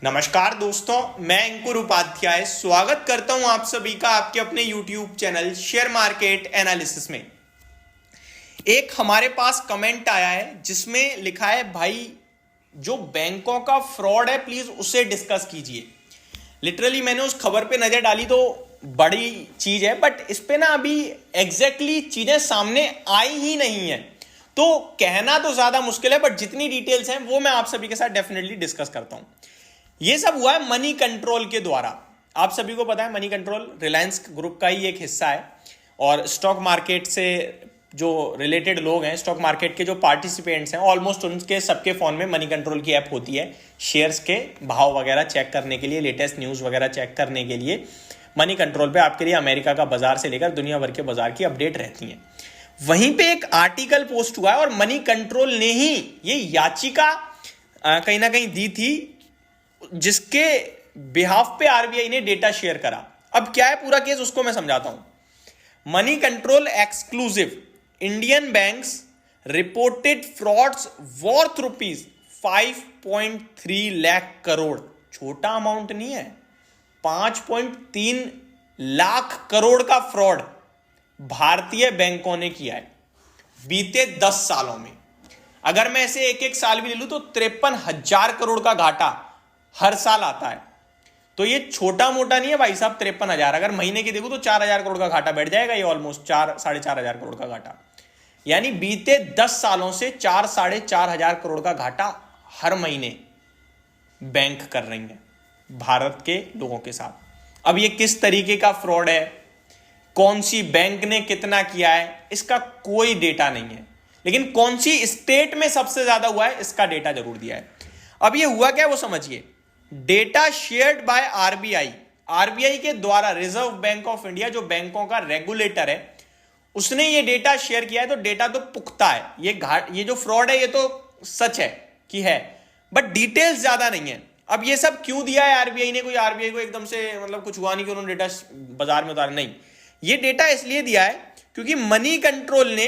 नमस्कार दोस्तों, मैं अंकुर उपाध्याय स्वागत करता हूं आप सभी का आपके अपने YouTube channel share market analysis में। एक हमारे पास कमेंट आया है जिसमें लिखा है, भाई जो बैंकों का फ्रॉड है प्लीज उसे डिस्कस कीजिए। लिटरली मैंने उस खबर पे नजर डाली तो बड़ी चीज है, बट इस पे ना अभी एग्जैक्टली चीजें सामने आई ही नहीं है, तो कहना तो ज्यादा मुश्किल है, बट जितनी डिटेल्स हैं वो मैं आप सभी के साथ डेफिनेटली डिस्कस करता हूं। ये सब हुआ है मनी कंट्रोल के द्वारा। आप सभी को पता है मनी कंट्रोल रिलायंस ग्रुप का ही एक हिस्सा है और स्टॉक मार्केट से जो रिलेटेड लोग हैं, स्टॉक मार्केट के जो पार्टिसिपेंट्स हैं, ऑलमोस्ट उनके सबके फोन में मनी कंट्रोल की ऐप होती है। शेयर्स के भाव वगैरह चेक करने के लिए, लेटेस्ट न्यूज़ वगैरह चेक करने के लिए मनी कंट्रोल पे आपके लिए अमेरिका का बाजार से लेकर दुनिया भर के बाजार की अपडेट रहती है। वहीं पे एक आर्टिकल पोस्ट हुआ है और मनी कंट्रोल ने ही ये याचिका कहीं ना कहीं दी थी जिसके बिहाफ पे आरबीआई ने डेटा शेयर करा। अब क्या है पूरा केस, उसको मैं समझाता हूं। Money control exclusive Indian banks reported frauds worth ₹5.3 lakh crore. छोटा अमाउंट नहीं है, 5.3 लाख करोड़ का फ्रॉड भारतीय बैंकों ने किया है बीते 10 सालों में। अगर मैं ऐसे एक एक साल भी ले लूं तो 53,000 करोड़ का घाटा हर साल आता है। तो ये छोटा मोटा नहीं है भाई साहब, 53,000। अगर महीने की देखो तो 4,000 करोड़ का घाटा बैठ जाएगा, ये ऑलमोस्ट 4-4,500 करोड़ का घाटा। यानी बीते 10 सालों से 4-4,500 करोड़ का घाटा हर महीने बैंक कर रही है भारत के लोगों के साथ। अब ये किस तरीके का फ्रॉड है, कौन सी बैंक ने कितना किया है, इसका कोई डेटा नहीं है, लेकिन कौन सी स्टेट में सबसे ज्यादा हुआ है इसका डेटा जरूर दिया है। अब ये हुआ क्या वो समझिए। Data shared by RBI, RBI के द्वारा, रिजर्व बैंक ऑफ इंडिया जो बैंकों का रेगुलेटर है, उसने ये डेटा शेयर किया है। तो डेटा तो पुख्ता है, ये जो फ्रॉड है ये तो सच है कि है, बट डिटेल्स ज्यादा नहीं है। अब ये सब क्यों दिया है आरबीआई ने? कोई आरबीआई को एकदम से मतलब कुछ हुआ नहीं कि उन्होंने डेटा बाजार में उतारा, नहीं। ये डेटा इसलिए दिया है क्योंकि मनी कंट्रोल ने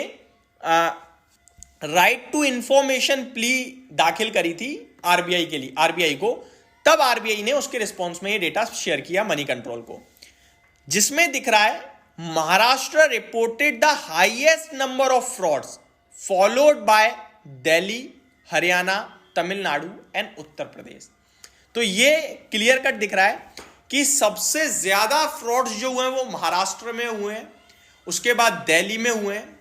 राइट टू इंफॉर्मेशन प्ली दाखिल करी थी आरबीआई के लिए, आरबीआई को। तब आरबीआई ने उसके रिस्पॉन्स में ये डेटा शेयर किया मनी कंट्रोल को, जिसमें दिख रहा है Maharashtra reported the highest number of frauds followed by Delhi, Haryana, Tamil Nadu and Uttar Pradesh. तो ये क्लियर कट दिख रहा है कि सबसे ज्यादा फ्रॉड्स जो हुए हैं वो महाराष्ट्र में हुए हैं, उसके बाद दिल्ली में हुए हैं,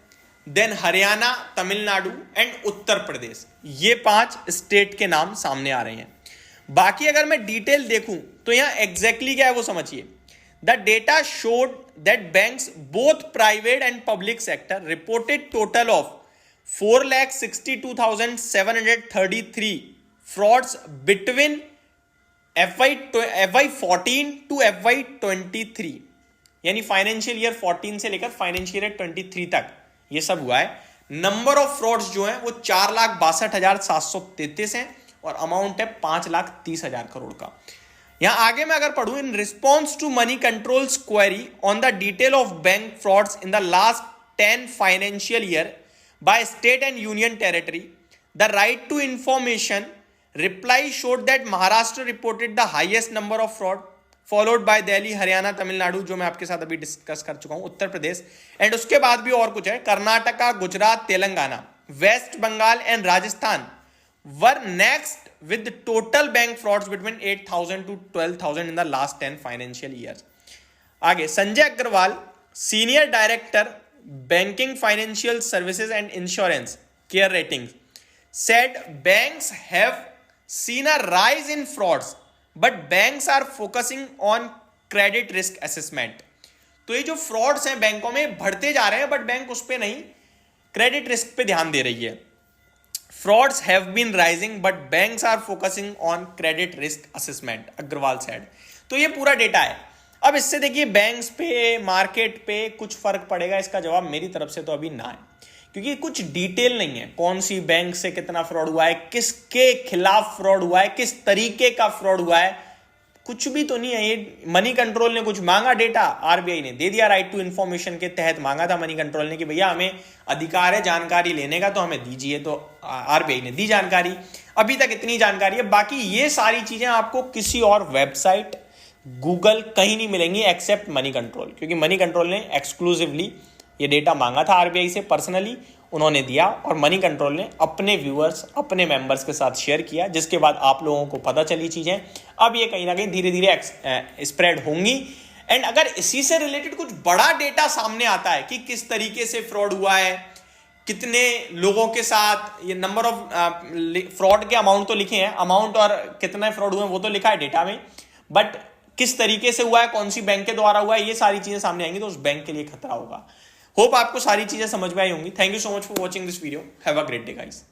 देन हरियाणा, तमिलनाडु एंड उत्तर प्रदेश। ये 5 स्टेट के नाम सामने आ रहे हैं। बाकी अगर मैं डिटेल देखूं तो यहां एग्जैक्टली क्या है वो समझिए। The data showed that banks both private and public sector reported total of 4,62,733 frauds between FY14 to FY23, यानी फाइनेंशियल ईयर 14 से लेकर फाइनेंशियल ईयर 23 तक ये सब हुआ है। नंबर ऑफ फ्रॉड्स जो है वो 4,62,733 हैं और अमाउंट है 5,30,000 करोड़ का। यहां आगे मैं अगर पढ़ूं, in response to money control's query on the detail of bank frauds in the last 10 financial year by state and union territory, the right to information reply showed that Maharashtra reported the highest number of fraud followed by Delhi, Haryana, Tamil Nadu, जो मैं आपके साथ अभी discuss कर चुका हूं, Uttar Pradesh, and उसके बाद भी और कुछ है, Karnataka, Gujarat, Telangana, West Bengal and Rajasthan were next with total bank frauds between 8,000 to 12,000 in the last 10 financial years. आगे Sanjay Agarwal, senior director banking, financial services and insurance, Care Ratings, said banks have seen a rise in frauds but banks are focusing on credit risk assessment. तो ये जो frauds हैं बैंकों में बढ़ते जा रहे हैं, बट बैंक उस पे नहीं, क्रेडिट रिस्क पे ध्यान दे रही है। Frauds have been rising but banks are focusing on credit risk assessment, Agarwal said. तो ये पूरा डेटा है। अब इससे देखिए बैंक्स पे, मार्केट पे कुछ फर्क पड़ेगा, इसका जवाब मेरी तरफ से तो अभी ना है, क्योंकि कुछ डिटेल नहीं है। कौन सी बैंक से कितना फ्रॉड हुआ है, किसके खिलाफ फ्रॉड हुआ है, किस तरीके का फ्रॉड हुआ है, कुछ भी तो नहीं है ये। मनी कंट्रोल ने कुछ मांगा डेटा, आरबीआई ने दे दिया। राइट टू इन्फॉर्मेशन के तहत मांगा था मनी कंट्रोल ने कि भैया हमें अधिकार है जानकारी लेने का, तो हमें दीजिए, तो आरबीआई ने दी जानकारी। अभी तक इतनी जानकारी है। बाकी ये सारी चीजें आपको किसी और वेबसाइट, गूगल, कहीं नहीं मिलेंगी एक्सेप्ट मनी कंट्रोल, क्योंकि मनी कंट्रोल ने एक्सक्लूसिवली ये डेटा मांगा था आरबीआई से पर्सनली, उन्होंने दिया और मनी कंट्रोल ने अपने व्यूअर्स, अपने मेंबर्स के साथ शेयर किया, जिसके बाद आप लोगों को पता चली चीजें। अब ये कहीं ना कहीं धीरे धीरे स्प्रेड होंगी। एंड अगर इसी से रिलेटेड कुछ बड़ा डेटा सामने आता है कि किस तरीके से फ्रॉड हुआ है, कितने लोगों के साथ, ये नंबर ऑफ फ्रॉड के अमाउंट तो लिखे हैं, अमाउंट और कितना फ्रॉड हुए वो तो लिखा है डेटा में, बट किस तरीके से हुआ है, कौन सी बैंक के द्वारा हुआ है, ये सारी चीजें सामने आएंगी तो उस बैंक के लिए खतरा होगा। होप आपको सारी चीजें समझ में आई होंगी। Thank you so much for watching this video. Have a great day guys.